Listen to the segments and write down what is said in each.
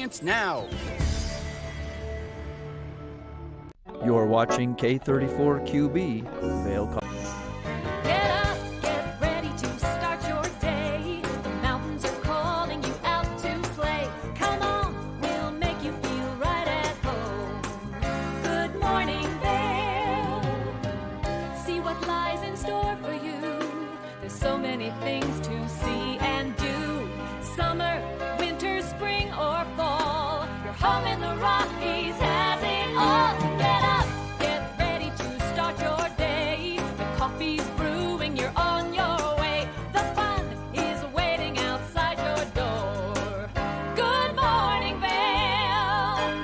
Science Now. You're watching K34QB, Vail. Get up, get ready to start your day. The mountains are calling you out to play. Come on, we'll make you feel right at home. Good morning, Vail. See what lies in store for you. There's so many things to see and do. Summer, winter, spring, or fall. Your home in the Rockies has it all. So get up, get ready to start your day. The coffee's brewing, you're on your way. The fun is waiting outside your door. Good morning, Vail.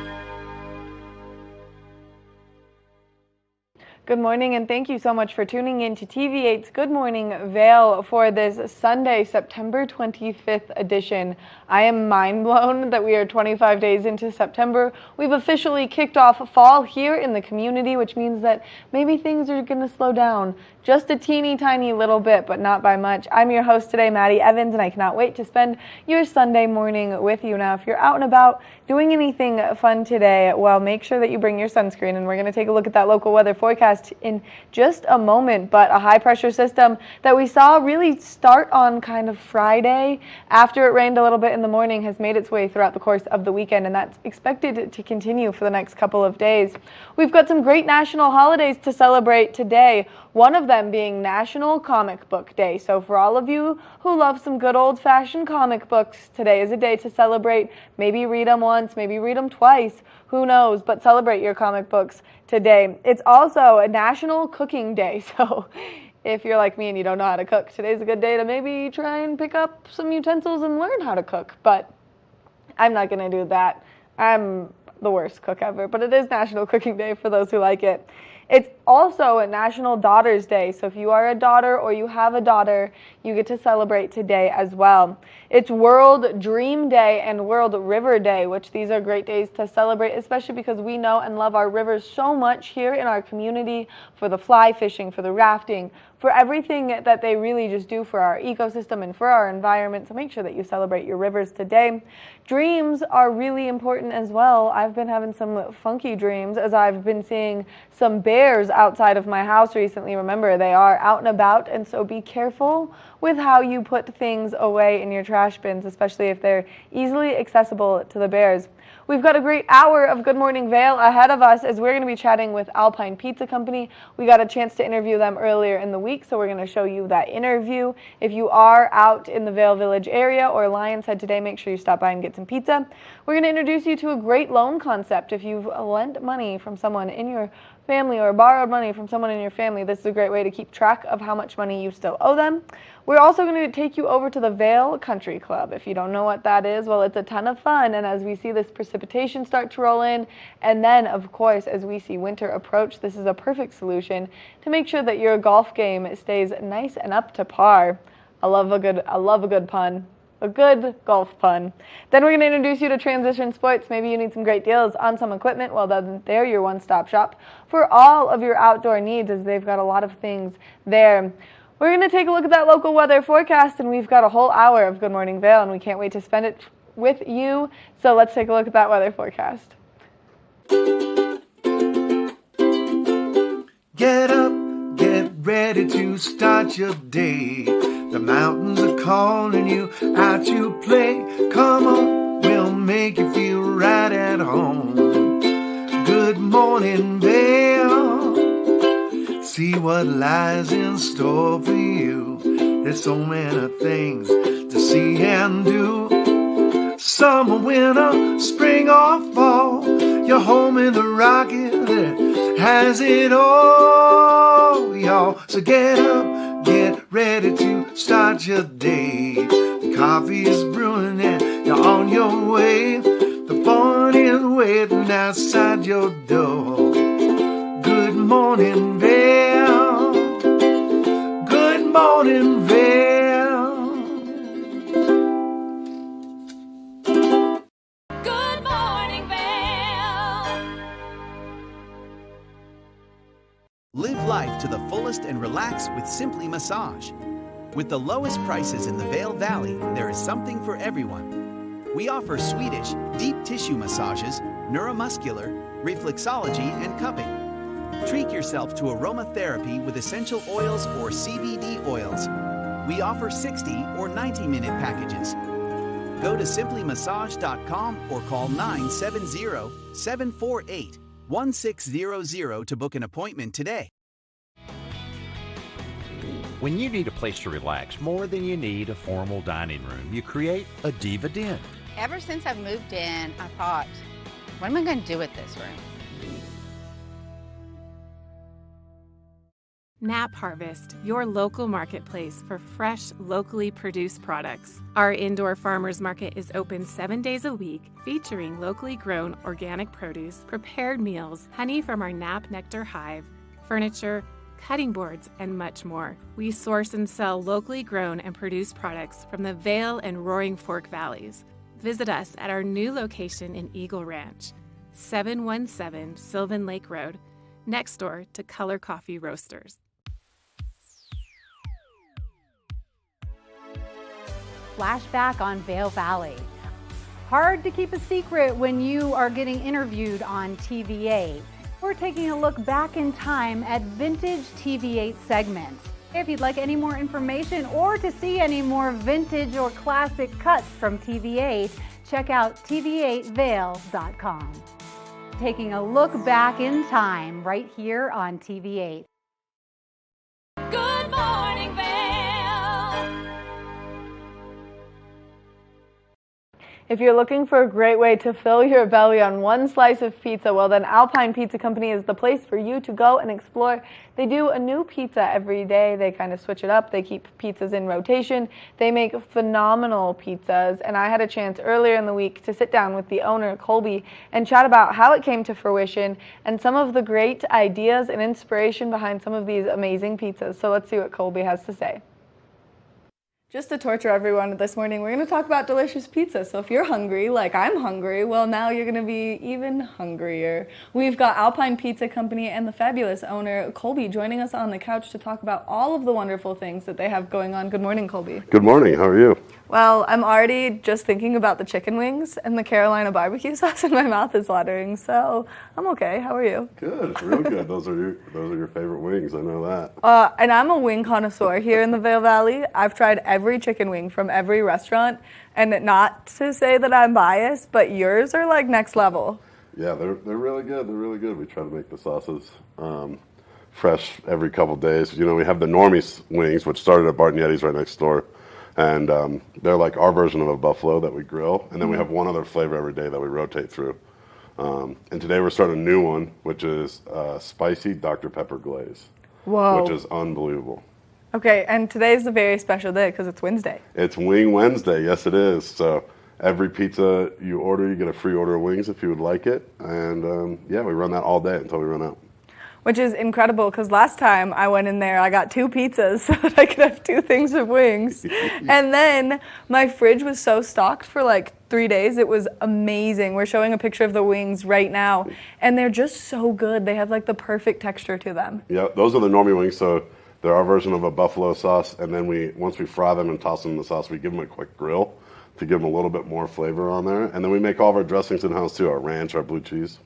Good morning, and thank you so much for tuning in to TV8's Good Morning Vail for this Sunday, September 25th edition. I am mind blown that we are 25 days into September. We've officially kicked off fall here in the community, which means that maybe things are going to slow down just a teeny tiny little bit, but not by much. I'm your host today, Maddie Evans, and I cannot wait to spend your Sunday morning with you. Now, if you're out and about doing anything fun today, well, make sure that you bring your sunscreen, and we're going to take a look at that local weather forecast in just a moment. But a high pressure system that we saw really start on kind of Friday after it rained a little bit in the morning has made its way throughout the course of the weekend, and that's expected to continue for the next couple of days. We've got some great national holidays to celebrate today, one of them being National Comic Book Day. So for all of you who love some good old-fashioned comic books, today is a day to celebrate. Maybe read them once, maybe read them twice, who knows, but celebrate your comic books today. It's also a National Cooking Day, so if you're like me and you don't know how to cook, today's a good day to maybe try and pick up some utensils and learn how to cook, but I'm not going to do that. I'm the worst cook ever, but it is National Cooking Day for those who like it. It's also a National Daughters Day, so if you are a daughter or you have a daughter, you get to celebrate today as well. It's World Dream Day and World River Day, which these are great days to celebrate, especially because we know and love our rivers so much here in our community for the fly fishing, for the rafting, for everything that they really just do for our ecosystem and for our environment. So make sure that you celebrate your rivers today. Dreams are really important as well. I've been having some funky dreams as I've been seeing some bears outside of my house recently. Remember, they are out and about, and so be careful with how you put things away in your trash bins, especially if they're easily accessible to the bears. We've got a great hour of Good Morning Vail ahead of us as we're going to be chatting with Alpine Pizza Company. We got a chance to interview them earlier in the week, so we're going to show you that interview. If you are out in the Vail Village area or Lions Head today, make sure you stop by and get some pizza. We're going to introduce you to a great loan concept. If you've lent money from someone in your family or borrowed money from someone in your family, this is a great way to keep track of how much money you still owe them. We're also going to take you over to the Vail Country Club. If you don't know what that is, well, it's a ton of fun, and as we see this precipitation start to roll in, and then, of course, as we see winter approach, this is a perfect solution to make sure that your golf game stays nice and up to par. I love a good pun. A good golf pun. Then we're going to introduce you to Transition Sports. Maybe you need some great deals on some equipment. Well, then they're your one-stop shop for all of your outdoor needs, as they've got a lot of things there. We're going to take a look at that local weather forecast, and we've got a whole hour of Good Morning Vail, and we can't wait to spend it with you. So let's take a look at that weather forecast. Get up, get ready to start your day. The mountains are calling you out to play. Come on, we'll make you feel right at home. Good morning, Vail. See what lies in store for you. There's so many things to see and do. Summer, winter, spring or fall. Your home in the Rockies has it all, y'all. So get up, get ready to start your day. The coffee is brewing and you're on your way. The fun is waiting outside your door. Good morning, Vail. Good morning, Vail. Good morning, Vail. Live life to the fullest and relax with Simply Massage. With the lowest prices in the Vail Valley, there is something for everyone. We offer Swedish, deep tissue massages, neuromuscular, reflexology, and cupping. Treat yourself to aromatherapy with essential oils or CBD oils. We offer 60 or 90-minute packages. Go to simplymassage.com or call 970-748-1600 to book an appointment today. When you need a place to relax more than you need a formal dining room, you create a Diva Den. Ever since I've moved in, I thought, what am I going to do with this room? Nap Harvest, your local marketplace for fresh, locally produced products. Our indoor farmers market is open 7 days a week, featuring locally grown organic produce, prepared meals, honey from our Nap Nectar hive, furniture, cutting boards, and much more. We source and sell locally grown and produced products from the Vail and Roaring Fork Valleys. Visit us at our new location in Eagle Ranch, 717 Sylvan Lake Road, next door to Color Coffee Roasters. Flashback on Vail Valley. Hard to keep a secret when you are getting interviewed on TV8. We're taking a look back in time at vintage TV8 segments. If you'd like any more information or to see any more vintage or classic cuts from TV8, check out tv8vail.com. Taking a look back in time right here on TV8. Good morning, Vail. If you're looking for a great way to fill your belly on one slice of pizza, well then Alpine Pizza Company is the place for you to go and explore. They do a new pizza every day. They kind of switch it up. They keep pizzas in rotation. They make phenomenal pizzas, and I had a chance earlier in the week to sit down with the owner, Colby, and chat about how it came to fruition and some of the great ideas and inspiration behind some of these amazing pizzas. So let's see what Colby has to say. Just to torture everyone this morning, we're going to talk about delicious pizza. So if you're hungry, like I'm hungry, well, now you're going to be even hungrier. We've got Alpine Pizza Company and the fabulous owner, Colby, joining us on the couch to talk about all of the wonderful things that they have going on. Good morning, Colby. Good morning. How are you? Well, I'm already just thinking about the chicken wings and the Carolina barbecue sauce, and my mouth is watering, so I'm okay. How are you? Good. It's real good. Those are your favorite wings. I know that. And I'm a wing connoisseur here in the Vail Valley. I've tried every chicken wing from every restaurant, and not to say that I'm biased, but yours are like next level. Yeah, they're really good. They're really good. We try to make the sauces fresh every couple days. You know, we have the Normie wings, which started at Bart and Yeti's right next door. And they're like our version of a buffalo that we grill. And then we have one other flavor every day that we rotate through. And today we're starting a new one, which is spicy Dr. Pepper glaze. Whoa. Which is unbelievable. Okay, and today's a very special day because it's Wednesday. It's Wing Wednesday. Yes, it is. So every pizza you order, you get a free order of wings if you would like it. And yeah, we run that all day until we run out. Which is incredible because last time I went in there, I got 2 pizzas so that I could have 2 things of wings. And then my fridge was so stocked for like 3 days. It was amazing. We're showing a picture of the wings right now, and they're just so good. They have like the perfect texture to them. Yeah, those are the Normie wings. So they're our version of a buffalo sauce. And then once we fry them and toss them in the sauce, we give them a quick grill to give them a little bit more flavor on there. And then we make all of our dressings in-house too, our ranch, our blue cheese.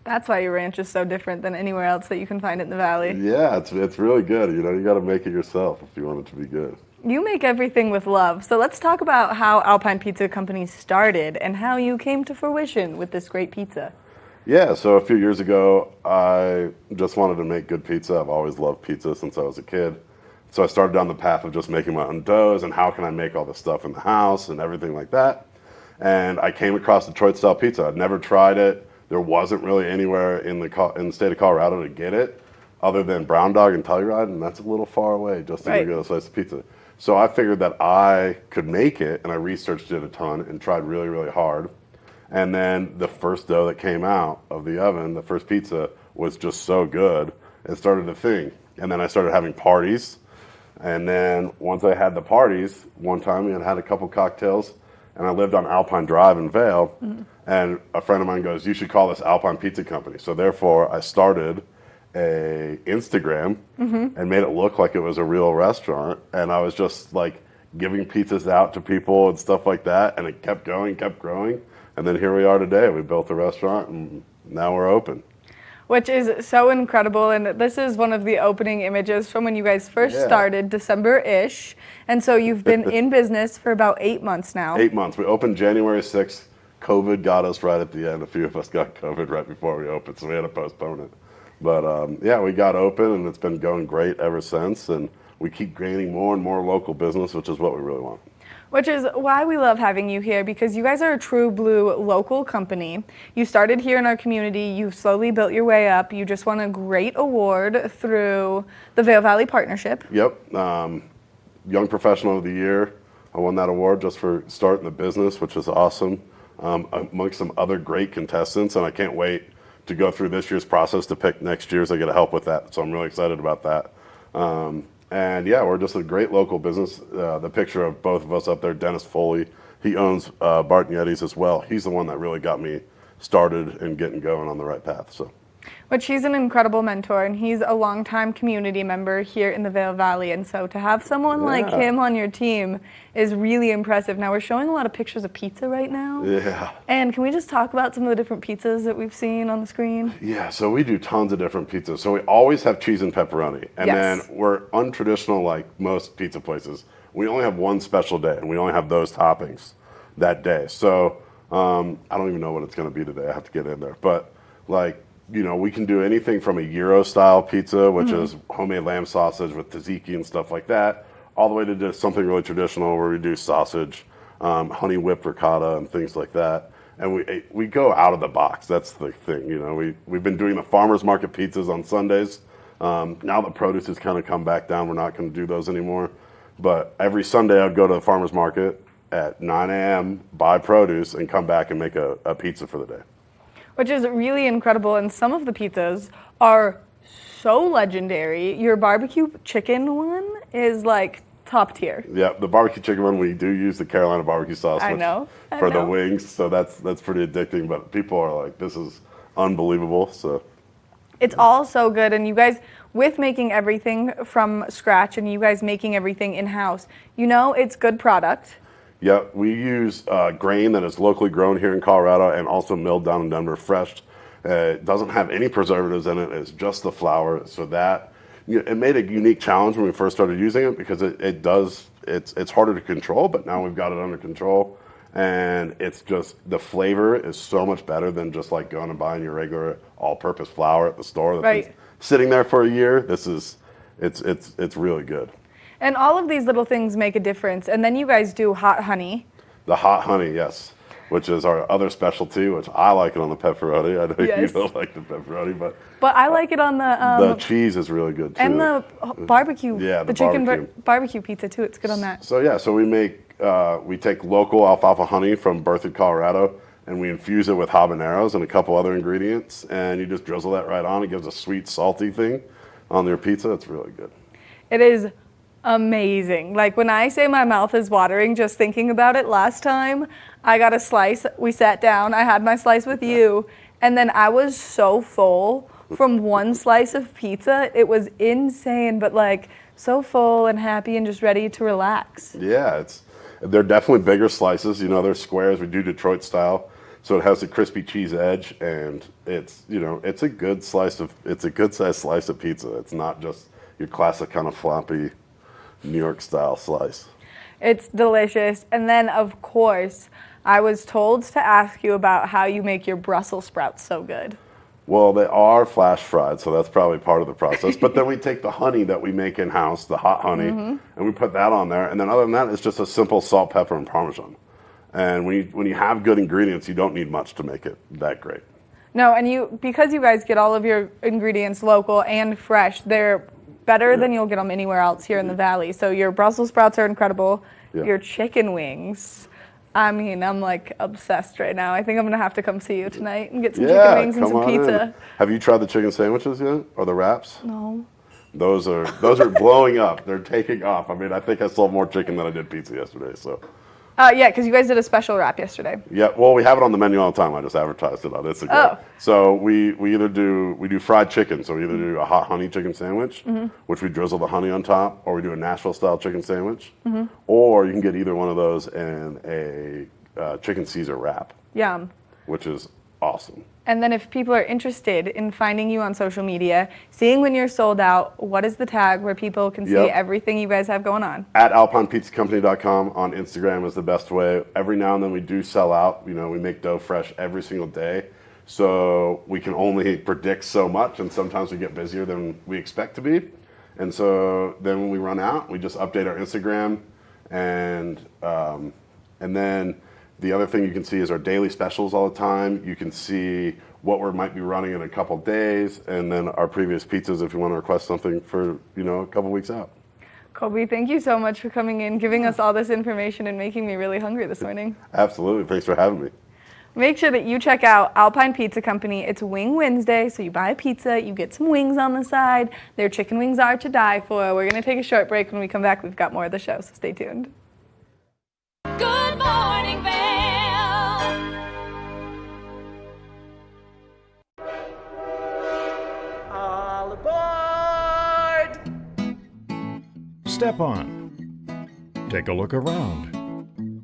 That's why your ranch is so different than anywhere else that you can find it in the valley. Yeah, it's really good. You know, you got to make it yourself if you want it to be good. You make everything with love. So let's talk about how Alpine Pizza Company started and how you came to fruition with this great pizza. Yeah, so a few years ago, I just wanted to make good pizza. I've always loved pizza since I was a kid. So I started down the path of just making my own doughs and how can I make all the stuff in the house and everything like that. And I came across Detroit-style pizza. I'd never tried it. There wasn't really anywhere in the state of Colorado to get it other than Brown Dog and Telluride, and that's a little far away just to get a slice of pizza. So I figured that I could make it, and I researched it a ton and tried really, really hard. And then the first dough that came out of the oven, the first pizza, was just so good, it started a thing. And then I started having parties. And then once I had the parties, one time we had a couple cocktails, and I lived on Alpine Drive in Vail, and a friend of mine goes, you should call this Alpine Pizza Company. So therefore, I started a Instagram and made it look like it was a real restaurant, and I was just like giving pizzas out to people and stuff like that, and it kept going, kept growing. And then here we are today. We built a restaurant, and now we're open. Which is so incredible, and this is one of the opening images from when you guys first started, December-ish, and so you've been in business for about 8 months now. 8 months. We opened January 6th. COVID got us right at the end. A few of us got COVID right before we opened, so we had to postpone it. But yeah, we got open, and it's been going great ever since, and we keep gaining more and more local business, which is what we really want. Which is why we love having you here, because you guys are a true blue local company. You started here in our community, you've slowly built your way up. You just won a great award through the Vail Valley Partnership. Yep, Young Professional of the Year. I won that award just for starting the business, which is awesome, amongst some other great contestants, and I can't wait to go through this year's process to pick next year's. I get to help with that, so I'm really excited about that. And yeah, we're just a great local business. The picture of both of us up there, Dennis Foley, he owns Barton Yetis as well. He's the one that really got me started and getting going on the right path. So. Which he's an incredible mentor, and he's a longtime community member here in the Vail Valley, and so to have someone like him on your team is really impressive. Now we're showing a lot of pictures of pizza right now. Yeah. And can we just talk about some of the different pizzas that we've seen on the screen? Yeah, so we do tons of different pizzas. So we always have cheese and pepperoni, and then we're untraditional like most pizza places. We only have one special day, and we only have those toppings that day. So I don't even know what it's going to be today. I have to get in there, but like, you know, we can do anything from a Euro-style pizza, which is homemade lamb sausage with tzatziki and stuff like that, all the way to just something really traditional where we do sausage, honey whipped ricotta and things like that. And we go out of the box. That's the thing, you know. We've been doing the farmers market pizzas on Sundays. Now the produce has kind of come back down. We're not going to do those anymore. But every Sunday I'd go to the farmers market at 9 a.m., buy produce, and come back and make a pizza for the day. Which is really incredible, and some of the pizzas are so legendary. Your barbecue chicken one is like top tier. Yeah, the barbecue chicken one, we do use the Carolina barbecue sauce for the wings, so that's pretty addicting, but people are like, this is unbelievable. So it's all so good, and you guys, with making everything from scratch and you guys making everything in-house, you know it's good product. Yeah, we use grain that is locally grown here in Colorado and also milled down in Denver fresh. It doesn't have any preservatives in it. It's just the flour. So that, you know, it made a unique challenge when we first started using it because it's harder to control, but now we've got it under control. And it's just, the flavor is so much better than just like going and buying your regular all-purpose flour at the store that's been sitting there for a year. It's really good. And all of these little things make a difference. And then you guys do hot honey. The hot honey, yes, which is our other specialty, which I like it on the pepperoni. I know you don't like the pepperoni, but I like it on the cheese is really good too. And the barbecue, the chicken barbecue pizza too. It's good on that. So yeah, so we take local alfalfa honey from Berthoud, Colorado, and we infuse it with habaneros and a couple other ingredients, and you just drizzle that right on. It gives a sweet, salty thing on your pizza. It's really good. It is amazing. Like when I say my mouth is watering just thinking about it, last time I got a slice, we sat down, I had my slice with you, and then I was so full from one slice of pizza. It was insane, but like so full and happy and just ready to relax. Yeah, they're definitely bigger slices. You know, they're squares. We do Detroit style, so it has a crispy cheese edge, and it's a good sized slice of pizza. It's not just your classic kind of floppy New York style slice. It's delicious. And then of course I was told to ask you about how you make your Brussels sprouts so good. Well, they are flash fried, so that's probably part of the process. But then we take the honey that we make in-house, the hot honey, and we put that on there. And then other than that, it's just a simple salt, pepper, and Parmesan. And when you have good ingredients, you don't need much to make it that great. No, and because you guys get all of your ingredients local and fresh, they're better than you'll get them anywhere else here in the Valley. So your Brussels sprouts are incredible. Yeah. Your chicken wings, I mean, I'm like obsessed right now. I think I'm going to have to come see you tonight and get some chicken wings and some pizza. In. Have you tried the chicken sandwiches yet? Or the wraps? No. Those are blowing up. They're taking off. I mean, I think I sold more chicken than I did pizza yesterday. So. Yeah, because you guys did a special wrap yesterday. Yeah, well, we have it on the menu all the time. I just advertised it on Instagram. Oh. So we either do fried chicken. So we either do a hot honey chicken sandwich, which we drizzle the honey on top, or we do a Nashville style chicken sandwich, or you can get either one of those in a chicken Caesar wrap. Yum. which is awesome. And then if people are interested in finding you on social media, seeing when you're sold out, what is the tag where people can see everything you guys have going on? At alpinepizzacompany.com on Instagram is the best way. Every now and then we do sell out. You know, we make dough fresh every single day. So we can only predict so much, and sometimes we get busier than we expect to be. And so then when we run out, we just update our Instagram, and then the other thing you can see is our daily specials all the time. You can see what we might be running in a couple days, and then our previous pizzas if you want to request something for, you know, a couple weeks out. Colby, thank you so much for coming in, giving us all this information, and making me really hungry this morning. Absolutely. Thanks for having me. Make sure that you check out Alpine Pizza Company. It's Wing Wednesday, so you buy a pizza, you get some wings on the side. Their chicken wings are to die for. We're going to take a short break. When we come back, we've got more of the show, so stay tuned. Good morning, Vail. All aboard! Step on. Take a look around.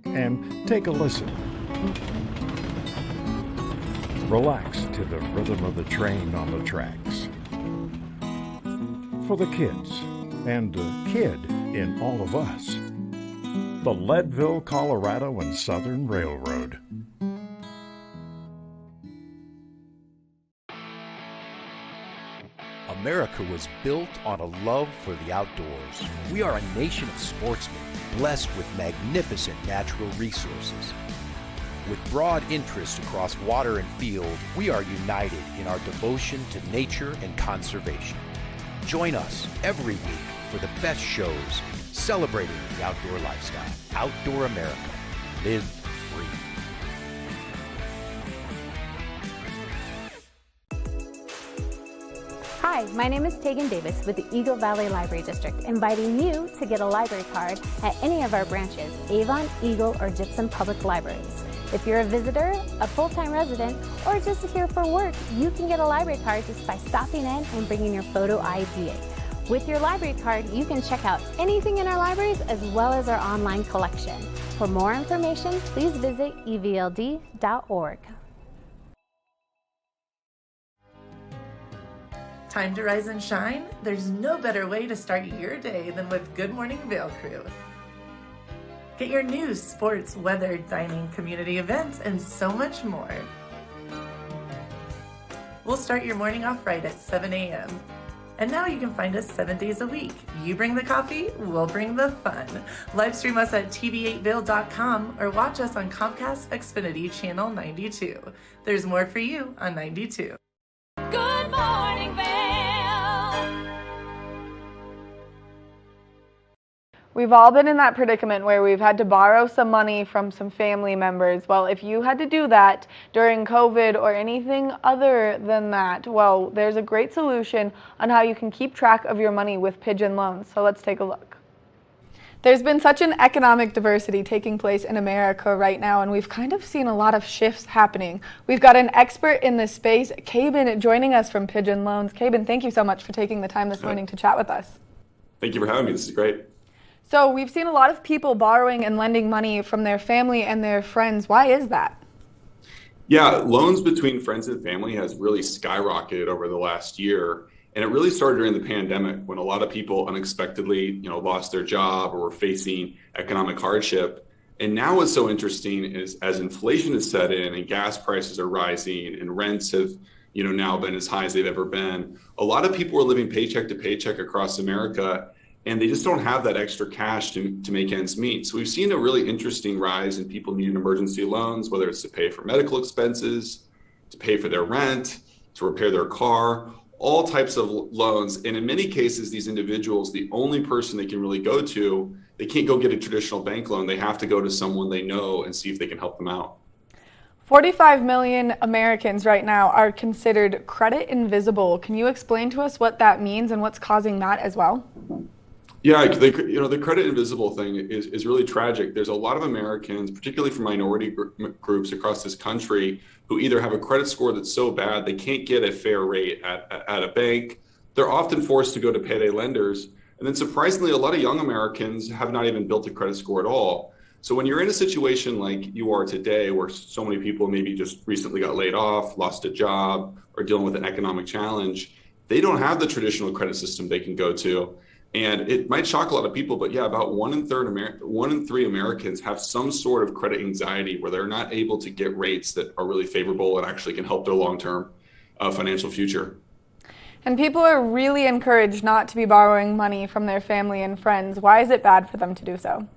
And take a listen. Relax to the rhythm of the train on the tracks. For the kids, and the kid in all of us. The Leadville, Colorado and Southern Railroad. America was built on a love for the outdoors. We are a nation of sportsmen, blessed with magnificent natural resources. With broad interests across water and field, we are united in our devotion to nature and conservation. Join us every week for the best shows celebrating the outdoor lifestyle. Outdoor America. Live free. Hi, my name is Tegan Davis with the Eagle Valley Library District, inviting you to get a library card at any of our branches, Avon, Eagle, or Gypsum Public Libraries. If you're a visitor, a full-time resident, or just here for work, you can get a library card just by stopping in and bringing your photo ID. With your library card, you can check out anything in our libraries as well as our online collection. For more information, please visit evld.org. Time to rise and shine? There's no better way to start your day than with Good Morning Vail Crew. Get your news, sports, weather, dining, community events, and so much more. We'll start your morning off right at 7 a.m. And now you can find us 7 days a week. You bring the coffee, we'll bring the fun. Live stream us at tv8vail.com or watch us on Comcast Xfinity Channel 92. There's more for you on 92. Good morning, Vail. We've all been in that predicament where we've had to borrow some money from some family members. Well, if you had to do that during COVID or anything other than that, well, there's a great solution on how you can keep track of your money with Pigeon Loans. So let's take a look. There's been such an economic diversity taking place in America right now, and we've kind of seen a lot of shifts happening. We've got an expert in this space, Cabin, joining us from Pigeon Loans. Cabin, thank you so much for taking the time this morning to chat with us. Thank you for having me. This is great. So we've seen a lot of people borrowing and lending money from their family and their friends. Why is that? Yeah, loans between friends and family has really skyrocketed over the last year. And it really started during the pandemic when a lot of people unexpectedly, lost their job or were facing economic hardship. And now what's so interesting is as inflation has set in and gas prices are rising and rents have, now been as high as they've ever been, a lot of people are living paycheck to paycheck across America, and they just don't have that extra cash to make ends meet. So we've seen a really interesting rise in people needing emergency loans, whether it's to pay for medical expenses, to pay for their rent, to repair their car, all types of loans. And in many cases, these individuals, the only person they can really go to, they can't go get a traditional bank loan. They have to go to someone they know and see if they can help them out. 45 million Americans right now are considered credit invisible. Can you explain to us what that means and what's causing that as well? Yeah, the credit invisible thing is really tragic. There's a lot of Americans, particularly from minority groups across this country, who either have a credit score that's so bad they can't get a fair rate at a bank. They're often forced to go to payday lenders. And then surprisingly, a lot of young Americans have not even built a credit score at all. So when you're in a situation like you are today, where so many people maybe just recently got laid off, lost a job, or dealing with an economic challenge, they don't have the traditional credit system they can go to. And it might shock a lot of people, but yeah, about 1 in 3 Americans have some sort of credit anxiety where they're not able to get rates that are really favorable and actually can help their long-term financial future. And people are really encouraged not to be borrowing money from their family and friends. Why is it bad for them to do so?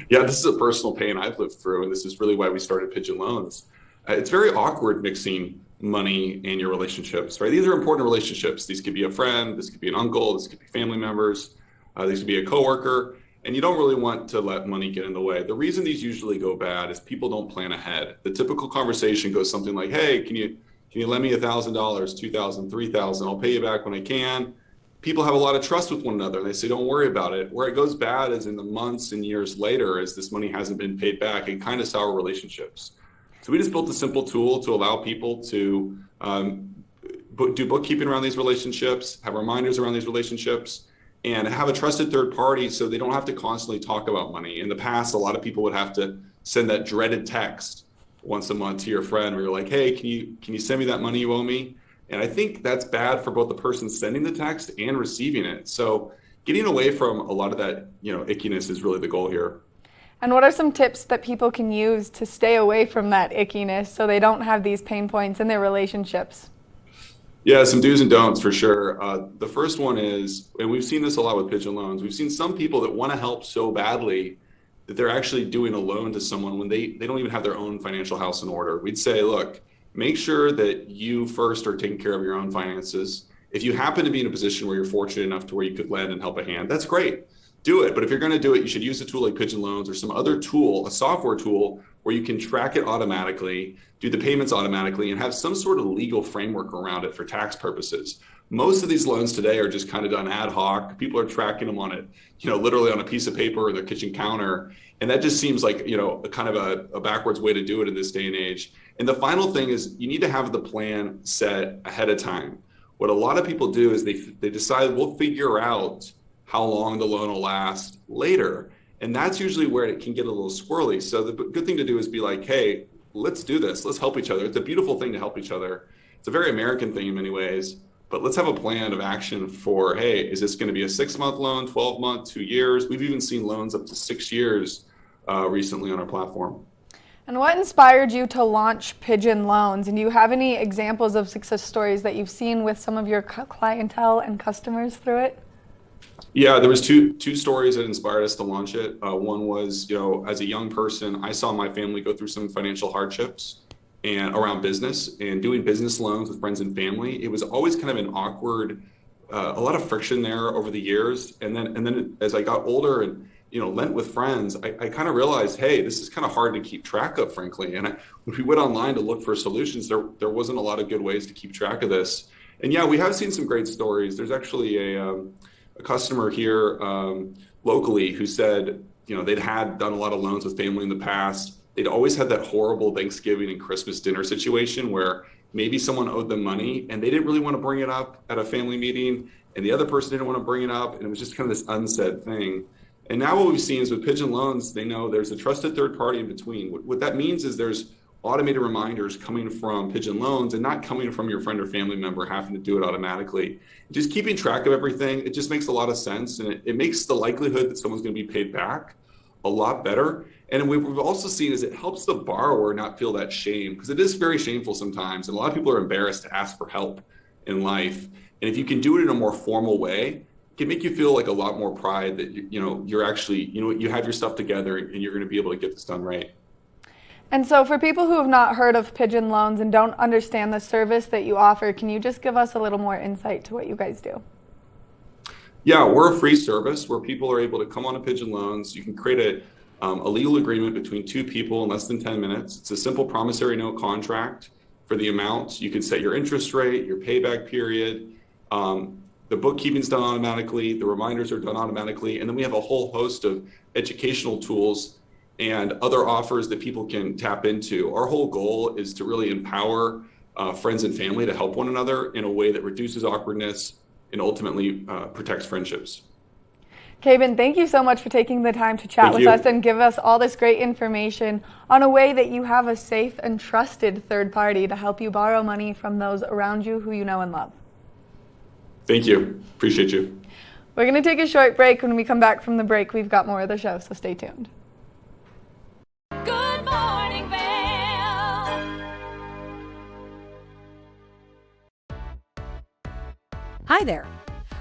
Yeah, this is a personal pain I've lived through, and this is really why we started Pigeon Loans. It's very awkward mixing money and your relationships, right? These are important relationships. These could be a friend, this could be an uncle, this could be family members, this could be a coworker, and you don't really want to let money get in the way. The reason these usually go bad is people don't plan ahead. The typical conversation goes something like, hey, can you lend me $1,000, $2,000, $3,000? I'll pay you back when I can. People have a lot of trust with one another. They say, don't worry about it. Where it goes bad is in the months and years later, as this money hasn't been paid back, and kind of sour relationships. So we just built a simple tool to allow people to do bookkeeping around these relationships, have reminders around these relationships, and have a trusted third party so they don't have to constantly talk about money. In the past, a lot of people would have to send that dreaded text once a month to your friend where you're like, hey, can you send me that money you owe me? And I think that's bad for both the person sending the text and receiving it. So getting away from a lot of that, ickiness is really the goal here. And what are some tips that people can use to stay away from that ickiness so they don't have these pain points in their relationships? Yeah, some do's and don'ts for sure. The first one is, and we've seen this a lot with Pigeon Loans, we've seen some people that want to help so badly that they're actually doing a loan to someone when they don't even have their own financial house in order. We'd say, look, make sure that you first are taking care of your own finances. If you happen to be in a position where you're fortunate enough to where you could lend and help a hand, that's great. Do it. But if you're going to do it, you should use a tool like Pigeon Loans or some other tool, a software tool, where you can track it automatically, do the payments automatically, and have some sort of legal framework around it for tax purposes. Most of these loans today are just kind of done ad hoc. People are tracking them on it, literally on a piece of paper or their kitchen counter. And that just seems like, a kind of a backwards way to do it in this day and age. And the final thing is you need to have the plan set ahead of time. What a lot of people do is they decide we'll figure out how long the loan will last later. And that's usually where it can get a little squirrely. So the good thing to do is be like, hey, let's do this. Let's help each other. It's a beautiful thing to help each other. It's a very American thing in many ways, but let's have a plan of action for, hey, is this going to be a 6-month loan, 12-month, 2 years? We've even seen loans up to 6 years recently on our platform. And what inspired you to launch Pigeon Loans? And do you have any examples of success stories that you've seen with some of your clientele and customers through it? Yeah, there was two stories that inspired us to launch it. One was, as a young person, I saw my family go through some financial hardships and around business and doing business loans with friends and family. It was always kind of an awkward, a lot of friction there over the years. And then as I got older and lent with friends, I kind of realized, hey, this is kind of hard to keep track of, frankly. And when we went online to look for solutions, there wasn't a lot of good ways to keep track of this. And yeah, we have seen some great stories. There's actually a customer here locally who said, they'd done a lot of loans with family in the past. They'd always had that horrible Thanksgiving and Christmas dinner situation where maybe someone owed them money and they didn't really want to bring it up at a family meeting, and the other person didn't want to bring it up, and it was just kind of this unsaid thing. And now what we've seen is with Pigeon Loans, they know there's a trusted third party in between. What that means is there's automated reminders coming from Pigeon Loans and not coming from your friend or family member having to do it automatically. Just keeping track of everything, it just makes a lot of sense, and it makes the likelihood that someone's going to be paid back a lot better. And what we've also seen is it helps the borrower not feel that shame, because it is very shameful sometimes, and a lot of people are embarrassed to ask for help in life. And if you can do it in a more formal way, it can make you feel like a lot more pride that you're actually, you have your stuff together and you're going to be able to get this done right. And so for people who have not heard of Pigeon Loans and don't understand the service that you offer, can you just give us a little more insight to what you guys do? Yeah, we're a free service where people are able to come on to Pigeon Loans. You can create a legal agreement between two people in less than 10 minutes. It's a simple promissory note contract for the amount. You can set your interest rate, your payback period. The bookkeeping's done automatically. The reminders are done automatically. And then we have a whole host of educational tools and other offers that people can tap into. Our whole goal is to really empower friends and family to help one another in a way that reduces awkwardness and ultimately protects friendships. Kaven, thank you so much for taking the time to chat with us and give us all this great information on a way that you have a safe and trusted third party to help you borrow money from those around you who you know and love. Thank you. Appreciate you. We're going to take a short break. When we come back from the break, we've got more of the show, so stay tuned. Good morning, Vail. Hi there.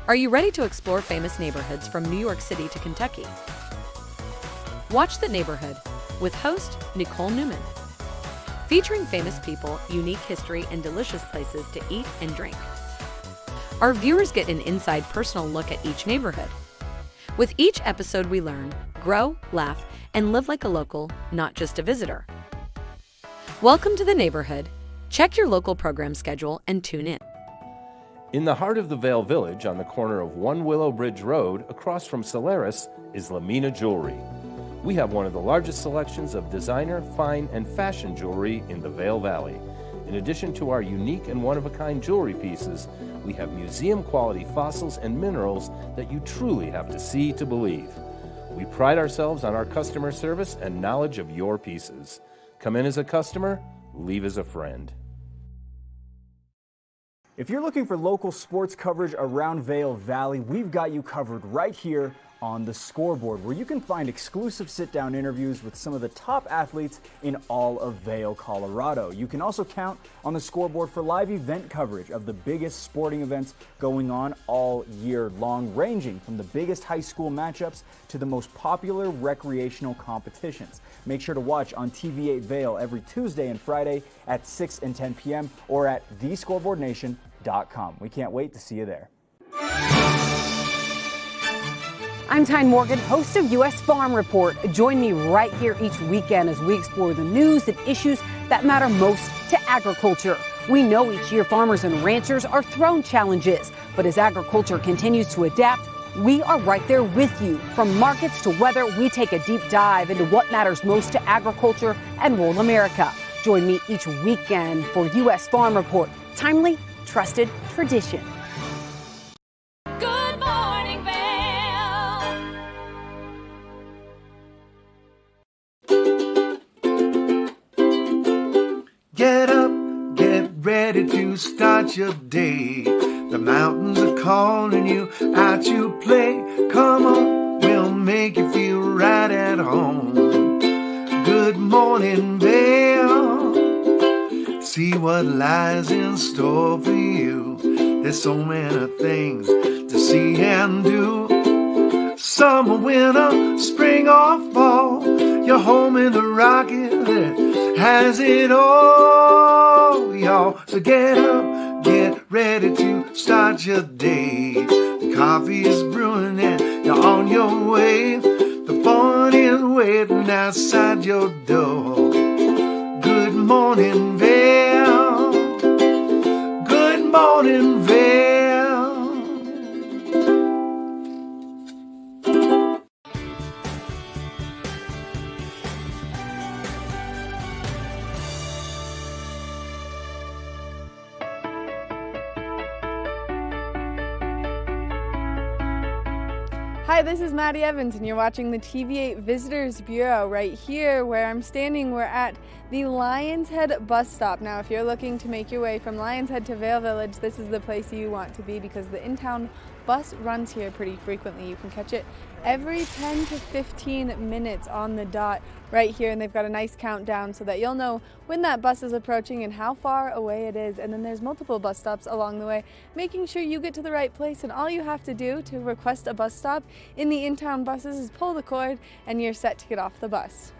Are you ready to explore famous neighborhoods from New York City to Kentucky? Watch The Neighborhood with host Nicole Newman. Featuring famous people, unique history, and delicious places to eat and drink. Our viewers get an inside personal look at each neighborhood. With each episode we learn, grow, laugh, and live like a local, not just a visitor. Welcome to The Neighborhood. Check your local program schedule and tune in. In the heart of the Vail Village, on the corner of One Willow Bridge Road, across from Solaris, is Lamina Jewelry. We have one of the largest selections of designer, fine, and fashion jewelry in the Vail Valley. In addition to our unique and one-of-a-kind jewelry pieces, we have museum-quality fossils and minerals that you truly have to see to believe. We pride ourselves on our customer service and knowledge of your pieces. Come in as a customer, leave as a friend. If you're looking for local sports coverage around Vail Valley, we've got you covered right here on The Scoreboard, where you can find exclusive sit-down interviews with some of the top athletes in all of Vail, Colorado. You can also count on The Scoreboard for live event coverage of the biggest sporting events going on all year long, ranging from the biggest high school matchups to the most popular recreational competitions. Make sure to watch on TV8 Vail every Tuesday and Friday at 6 and 10 p.m. or at thescoreboardnation.com. We can't wait to see you there. I'm Tyne Morgan, host of U.S. Farm Report. Join me right here each weekend as we explore the news and issues that matter most to agriculture. We know each year farmers and ranchers are thrown challenges, but as agriculture continues to adapt, we are right there with you. From markets to weather, we take a deep dive into what matters most to agriculture and rural America. Join me each weekend for U.S. Farm Report. Timely, trusted, tradition. Good morning, Vail. Get up, get ready to start your day. The mountains are calling you out to play. Come on, we'll make you feel right at home. Good morning, Vail. See what lies in store for you. There's so many things to see and do. Summer, winter, spring or fall. You're home in the rocket that has it all, y'all. So get up, get ready to start your day. The coffee is brewing and you're on your way. The fun is waiting outside your door. Good morning, Vail. Good morning, Vail. Hi, this is Maddie Evans, and you're watching the TV8 Visitors Bureau. Right here where I'm standing, we're at the Lions Head bus stop. Now, if you're looking to make your way from Lions Head to Vail Village, this is the place you want to be because the in-town bus runs here pretty frequently. You can catch it every 10 to 15 minutes on the dot right here, and they've got a nice countdown so that you'll know when that bus is approaching and how far away it is. And then there's multiple bus stops along the way, making sure you get to the right place. And all you have to do to request a bus stop in the in-town buses is pull the cord and you're set to get off the bus.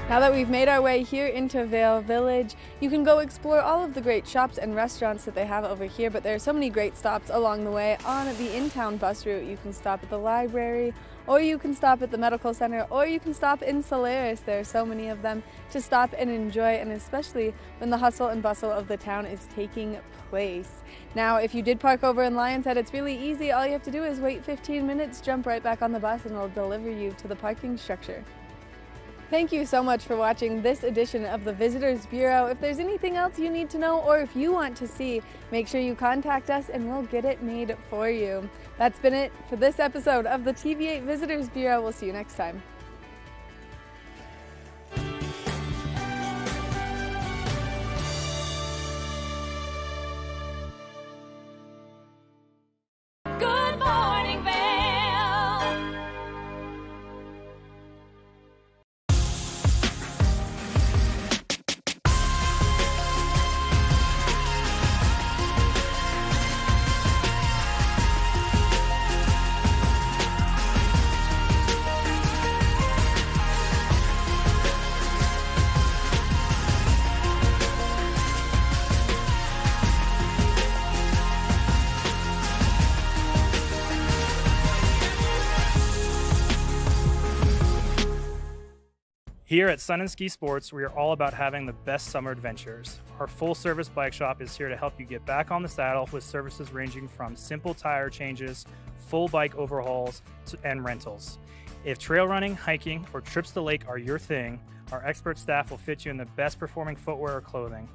Now that we've made our way here into Vail Village, you can go explore all of the great shops and restaurants that they have over here, but there are so many great stops along the way. On the in-town bus route, you can stop at the library, or you can stop at the medical center, or you can stop in Solaris. There are so many of them to stop and enjoy, and especially when the hustle and bustle of the town is taking place. Now, if you did park over in Lions Head, it's really easy. All you have to do is wait 15 minutes, jump right back on the bus, and it'll deliver you to the parking structure. Thank you so much for watching this edition of the Visitors Bureau. If there's anything else you need to know or if you want to see, make sure you contact us and we'll get it made for you. That's been it for this episode of the TV8 Visitors Bureau. We'll see you next time. Good morning, Vail. Here at Sun and Ski Sports, we are all about having the best summer adventures. Our full-service bike shop is here to help you get back on the saddle with services ranging from simple tire changes, full bike overhauls, and rentals. If trail running, hiking, or trips to the lake are your thing, our expert staff will fit you in the best performing footwear or clothing.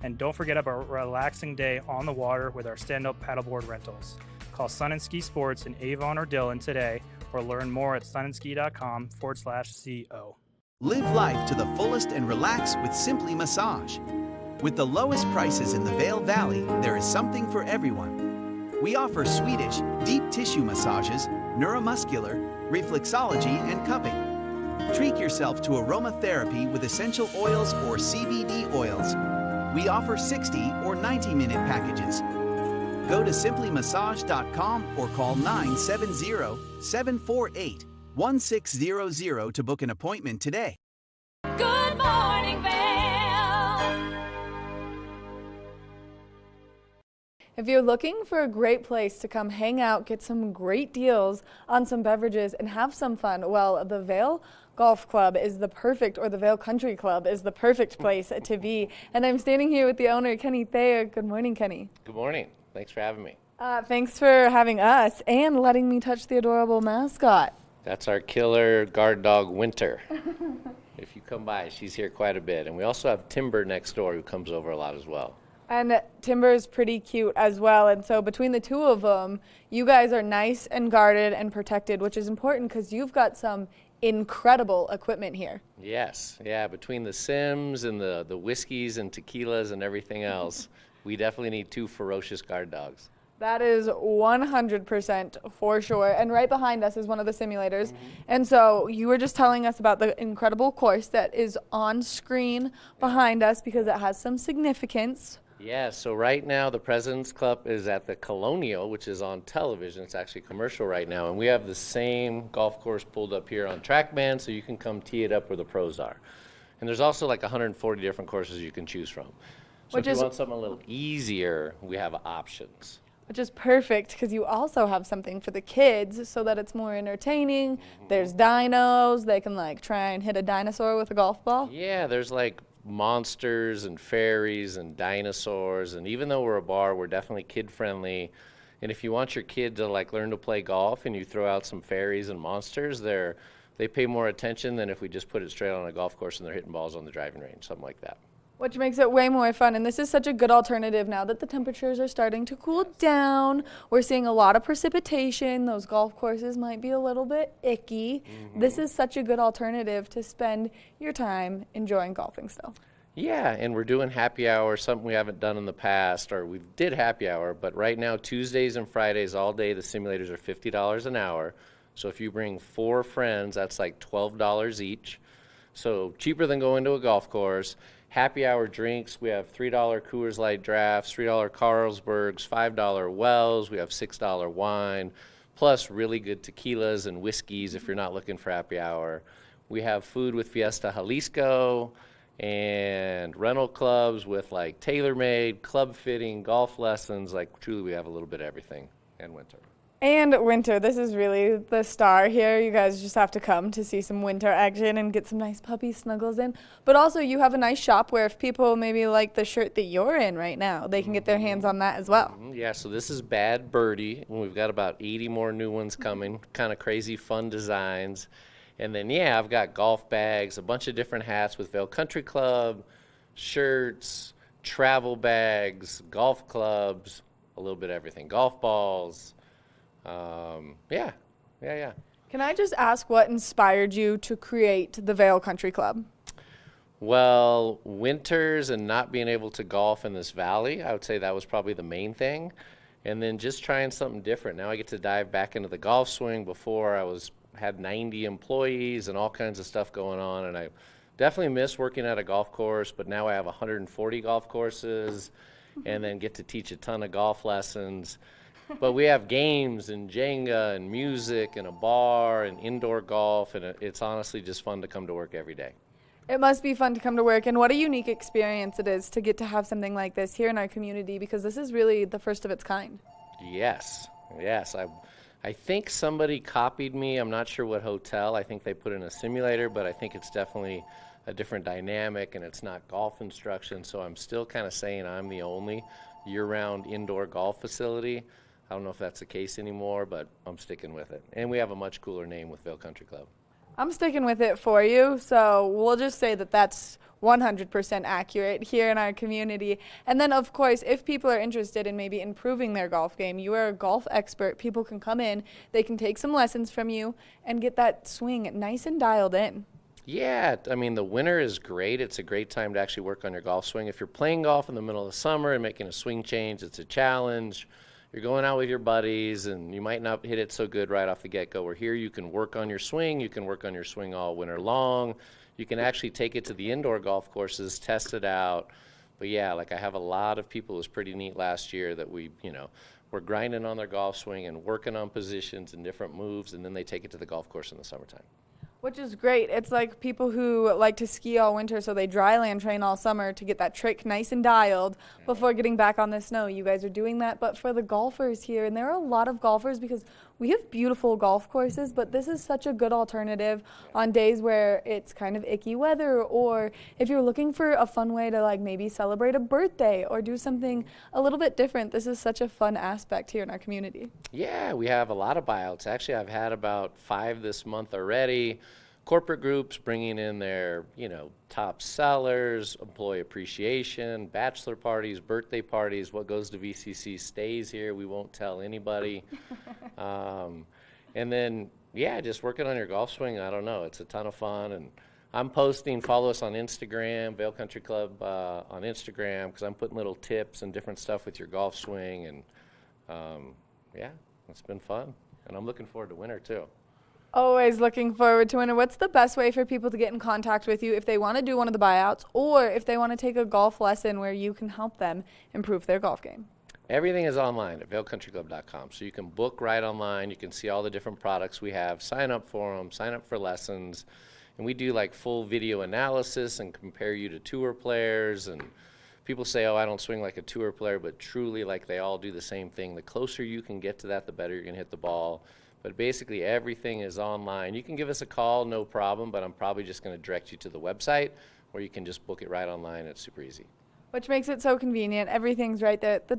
And don't forget about a relaxing day on the water with our stand-up paddleboard rentals. Call Sun and Ski Sports in Avon or Dillon today, or learn more at sunandski.com/co. Live life to the fullest and relax with Simply Massage. With the lowest prices in the Vail Valley, there is something for everyone. We offer Swedish, deep tissue massages, neuromuscular, reflexology, and cupping. Treat yourself to aromatherapy with essential oils or CBD oils. We offer 60 or 90-minute packages. Go to simplymassage.com or call 970-748-1600 to book an appointment today. Good morning, Vail. If you're looking for a great place to come hang out, get some great deals on some beverages, and have some fun, well, the Vail Golf Club is the perfect, or the Vail Country Club is the perfect place to be. And I'm standing here with the owner, Kenny Thayer. Good morning, Kenny. Good morning. Thanks for having me. Thanks for having us and letting me touch the adorable mascot. That's our killer guard dog, Winter. If you come by, she's here quite a bit. And we also have Timber next door who comes over a lot as well. And Timber is pretty cute as well. And so between the two of them, you guys are nice and guarded and protected, which is important because you've got some incredible equipment here. Yes. Yeah, between the Sims and the whiskeys and tequilas and everything else, we definitely need two ferocious guard dogs. That is 100% for sure. And right behind us is one of the simulators. And so you were just telling us about the incredible course that is on screen behind us because it has some significance. Yeah, so right now the President's Club is at the Colonial, which is on television. It's actually commercial right now. And we have the same golf course pulled up here on TrackMan, so you can come tee it up where the pros are. And there's also like 140 different courses you can choose from. So if you want something a little easier, we have options. Which is perfect because you also have something for the kids so that it's more entertaining. There's dinos. They can like try and hit a dinosaur with a golf ball. Yeah, there's like monsters and fairies and dinosaurs. And even though we're a bar, we're definitely kid friendly. And if you want your kid to like learn to play golf and you throw out some fairies and monsters, they pay more attention than if we just put it straight on a golf course and they're hitting balls on the driving range, something like that. Which makes it way more fun. And this is such a good alternative now that the temperatures are starting to cool down. We're seeing a lot of precipitation. Those golf courses might be a little bit icky. This is such a good alternative to spend your time enjoying golfing still. Yeah, and we're doing happy hour, something we haven't done in the past, or we did happy hour, but right now Tuesdays and Fridays all day the simulators are $50 an hour. So if you bring 4 friends, that's like $12 each. So cheaper than going to a golf course. Happy hour drinks, we have $3 Coors Light drafts, $3 Carlsbergs, $5 Wells, we have $6 wine, plus really good tequilas and whiskeys if you're not looking for happy hour. We have food with Fiesta Jalisco and rental clubs with like tailor-made, club fitting, golf lessons, like truly we have a little bit of everything, and winter. And Winter, this is really the star here. You guys just have to come to see some winter action and get some nice puppy snuggles in. But also you have a nice shop where if people maybe like the shirt that you're in right now, they can get their hands on that as well. Yeah, so this is Bad Birdie, and we've got about 80 more new ones coming, kind of crazy fun designs. And then, yeah, I've got golf bags, a bunch of different hats with Vail Country Club, shirts, travel bags, golf clubs, a little bit of everything, golf balls. Yeah. Can I just ask what inspired you to create the Vail Country Club? Well, winters and not being able to golf in this valley, I would say that was probably the main thing. And then just trying something different. Now I get to dive back into the golf swing. Before I had 90 employees and all kinds of stuff going on, and I definitely miss working at a golf course, but now I have 140 golf courses and then get to teach a ton of golf lessons. But we have games and Jenga and music and a bar and indoor golf, and it's honestly just fun to come to work every day. It must be fun to come to work, and what a unique experience it is to get to have something like this here in our community, because this is really the first of its kind. Yes. I think somebody copied me. I'm not sure what hotel. I think they put in a simulator, but I think it's definitely a different dynamic, and it's not golf instruction, so I'm still kind of saying I'm the only year-round indoor golf facility. I don't know if that's the case anymore, but I'm sticking with it. And we have a much cooler name with Vail Country Club. I'm sticking with it for you, so we'll just say that that's 100% accurate here in our community. And then, of course, if people are interested in maybe improving their golf game, you are a golf expert. People can come in, they can take some lessons from you, and get that swing nice and dialed in. Yeah, I mean, the winter is great. It's a great time to actually work on your golf swing. If you're playing golf in the middle of the summer and making a swing change, it's a challenge. You're going out with your buddies, and you might not hit it so good right off the get-go. Where here you can work on your swing. You can work on your swing all winter long. You can actually take it to the indoor golf courses, test it out. But yeah, like I have a lot of people. It was pretty neat last year that we, were grinding on their golf swing and working on positions and different moves, and then they take it to the golf course in the summertime. Which is great. It's like people who like to ski all winter, so they dry land train all summer to get that trick nice and dialed before getting back on the snow. You guys are doing that, but for the golfers here, and there are a lot of golfers because we have beautiful golf courses, but this is such a good alternative on days where it's kind of icky weather, or if you're looking for a fun way to like maybe celebrate a birthday or do something a little bit different. This is such a fun aspect here in our community. Yeah, we have a lot of buyouts. Actually, I've had about 5 this month already. Corporate groups bringing in their, top sellers, employee appreciation, bachelor parties, birthday parties. What goes to VCC stays here. We won't tell anybody. And then, yeah, just working on your golf swing. I don't know. It's a ton of fun. And I'm posting, follow us on Instagram, Vail Country Club on Instagram, because I'm putting little tips and different stuff with your golf swing. And, yeah, it's been fun. And I'm looking forward to winter, too. Always looking forward to winter. What's the best way for people to get in contact with you if they want to do one of the buyouts or if they want to take a golf lesson where you can help them improve their golf game? Everything is online at vailcountryclub.com. So you can book right online. You can see all the different products we have. Sign up for them. Sign up for lessons. And we do like full video analysis and compare you to tour players. And people say, oh, I don't swing like a tour player, but truly like they all do the same thing. The closer you can get to that, the better you're going to hit the ball. But basically everything is online. You can give us a call, no problem, but I'm probably just going to direct you to the website where you can just book it right online. It's super easy. Which makes it so convenient. Everything's right there at the